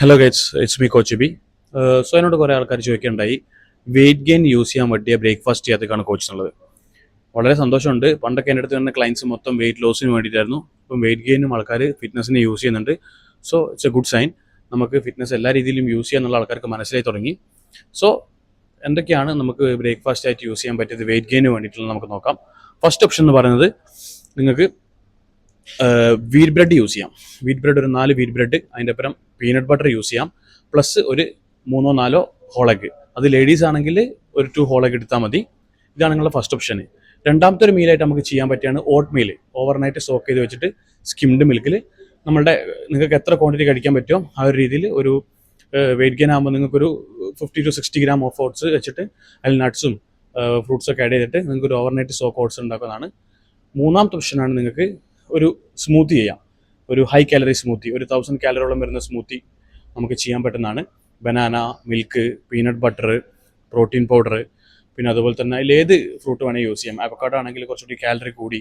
Hello guys, it's me coach B. So എന്നോട് കുറേ ആൾക്കാർ ചോദിക്കുകയുണ്ടായി വെയിറ്റ് ഗെയിൻ യൂസ് ചെയ്യാൻ പറ്റിയ ബ്രേക്ക്ഫാസ്റ്റ് ചെയ്യാത്തതാണ് കോച്ച് എന്നുള്ളത്. വളരെ സന്തോഷമുണ്ട്. പണ്ടൊക്കെ എൻ്റെ അടുത്ത് വരുന്ന ക്ലയൻസ് മൊത്തം വെയിറ്റ് ലോസിന് വേണ്ടിയിട്ടായിരുന്നു. ഇപ്പം വെയിറ്റ് ഗെയിനും ആൾക്കാർ ഫിറ്റ്നസ്സിന് യൂസ് ചെയ്യുന്നുണ്ട്. So it's a good sign. നമുക്ക് ഫിറ്റ്നസ് എല്ലാ രീതിയിലും യൂസ് ചെയ്യാന്നുള്ള ആൾക്കാർക്ക് മനസ്സിലായി തുടങ്ങി. സോ എന്തൊക്കെയാണ് നമുക്ക് ബ്രേക്ക്ഫാസ്റ്റ് ആയിട്ട് യൂസ് ചെയ്യാൻ പറ്റിയത് വെയിറ്റ് ഗെയിന് വേണ്ടിയിട്ടുള്ള നമുക്ക് നോക്കാം. ഫസ്റ്റ് ഓപ്ഷൻ എന്ന് പറയുന്നത് നിങ്ങൾക്ക് വീറ്റ് ബ്രെഡ് യൂസ് ചെയ്യാം. വീറ്റ് ബ്രെഡ് ഒരു 4 വീറ്റ് ബ്രെഡ്, അതിൻ്റെ അപ്പുറം പീനട്ട് ബട്ടർ യൂസ് ചെയ്യാം, പ്ലസ് ഒരു 3-4 ഹോൾ എഗ്. അത് ലേഡീസ് ആണെങ്കിൽ ഒരു 2 ഹോൾ എഗ് എടുത്താൽ മതി. ഇതാണ് നിങ്ങളുടെ ഫസ്റ്റ് ഓപ്ഷൻ. രണ്ടാമത്തെ ഒരു മീലായിട്ട് നമുക്ക് ചെയ്യാൻ പറ്റിയാണ് ഓട്ട് മീൽ. ഓവർനൈറ്റ് സോക്ക് ചെയ്ത് വെച്ചിട്ട് സ്കിംഡ് മിൽക്കിൽ നിങ്ങൾക്ക് എത്ര ക്വാണ്ടിറ്റി കഴിക്കാൻ പറ്റുമോ ആ ഒരു രീതിയിൽ ഒരു വെയിറ്റ് ഗെയിൻ ആകുമ്പോൾ നിങ്ങൾക്കൊരു 50 to 60 ഗ്രാം ഓഫ് ഓട്സ് വെച്ചിട്ട് അതിൽ നട്ട്സും ഫ്രൂട്ട്സൊക്കെ ആഡ് ചെയ്തിട്ട് നിങ്ങൾക്ക് ഒരു ഓവർനൈറ്റ് സോക്ക് ഓട്സ് ഉണ്ടാക്കുന്നതാണ്. മൂന്നാമത്തെ ഓപ്ഷനാണ് നിങ്ങൾക്ക് ഒരു സ്മൂത്തി ചെയ്യാം. ഒരു ഹൈ കാലറി സ്മൂത്തി, ഒരു 1000 കാലറിയോളം വരുന്ന സ്മൂത്തി നമുക്ക് ചെയ്യാൻ പറ്റുന്നതാണ്. Banana, milk, peanut butter, protein powder, പിന്നെ അതുപോലെ തന്നെ അതിലേത് ഫ്രൂട്ട് വേണമെങ്കിൽ യൂസ് ചെയ്യാം. അവക്കാഡോ ആണെങ്കിൽ കുറച്ചുകൂടി കാലറി കൂടി,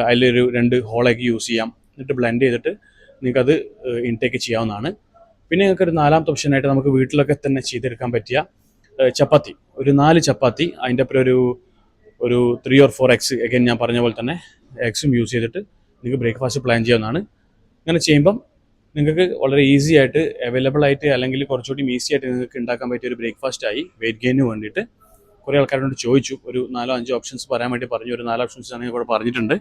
അതിലൊരു 2 ഹോൾ എഗ് യൂസ് ചെയ്യാം. എന്നിട്ട് ബ്ലെൻഡ് ചെയ്തിട്ട് നിങ്ങൾക്കത് ഇൻടേക്ക് ചെയ്യാവുന്നതാണ്. പിന്നെ നിങ്ങൾക്കൊരു നാലാമത്തെ ഓപ്ഷനായിട്ട് നമുക്ക് വീട്ടിലൊക്കെ തന്നെ ചെയ്തെടുക്കാൻ പറ്റിയ ചപ്പാത്തി, ഒരു 4 ചപ്പാത്തി, അതിൻ്റെ അപ്പുറം ഒരു 3 or 4 എഗ്സ്, അഗൈൻ ഞാൻ പറഞ്ഞ പോലെ തന്നെ എഗ്സും യൂസ് ചെയ്തിട്ട് നിങ്ങൾക്ക് ബ്രേക്ക്ഫാസ്റ്റ് പ്ലാൻ ചെയ്യാവുന്നതാണ്. അങ്ങനെ ചെയ്യുമ്പം നിങ്ങൾക്ക് വളരെ ഈസി ആയിട്ട് അവൈലബിൾ ആയിട്ട്, അല്ലെങ്കിൽ കുറച്ചുകൂടി ഈസി ആയിട്ട് നിങ്ങൾക്ക് ഉണ്ടാക്കാൻ പറ്റിയ ഒരു ബ്രേക്ക്ഫാസ്റ്റ് ആയി. വെയിറ്റ് ഗെയിന് വേണ്ടിയിട്ട് കുറേ ആൾക്കാരോട് ചോദിച്ചു, ഒരു 4-5 ഓപ്ഷൻസ് പറയാൻ വേണ്ടി പറഞ്ഞു. ഒരു 4 ഓപ്ഷൻസ് ആണ് ഇവിടെ പറഞ്ഞിട്ടുണ്ട്.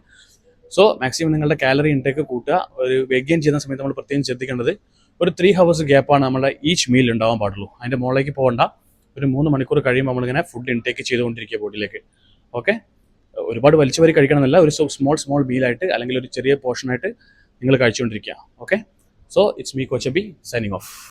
സോ മാക്സിമം നിങ്ങളുടെ കാലറി ഇൻടേക്ക് കൂട്ടുക. ഒരു വെയിറ്റ് ഗെയിൻ ചെയ്യുന്ന സമയത്ത് നമ്മൾ പ്രത്യേകം ശ്രദ്ധിക്കേണ്ടത് ഒരു 3 hours ഗ്യാപ്പാണ് നമ്മുടെ ഈച്ച് മീൽ ഉണ്ടാവാൻ പാടുള്ളൂ. അതിൻ്റെ മുകളിലേക്ക് പോകണ്ട. ഒരു 3 മണിക്കൂർ കഴിയുമ്പോൾ നമ്മളിങ്ങനെ ഫുഡ് ഇൻടേക്ക് ചെയ്തുകൊണ്ടിരിക്കുക ബോഡിയിലേക്ക്. ഓക്കെ, ഒരുപാട് വലിച്ചു വരി കഴിക്കണമെന്നില്ല. ഒരു സ്മോൾ മീലായിട്ട് അല്ലെങ്കിൽ ഒരു ചെറിയ പോർഷനായിട്ട് നിങ്ങൾ കഴിച്ചുകൊണ്ടിരിക്കുക. Okay, so it's me coach B signing of.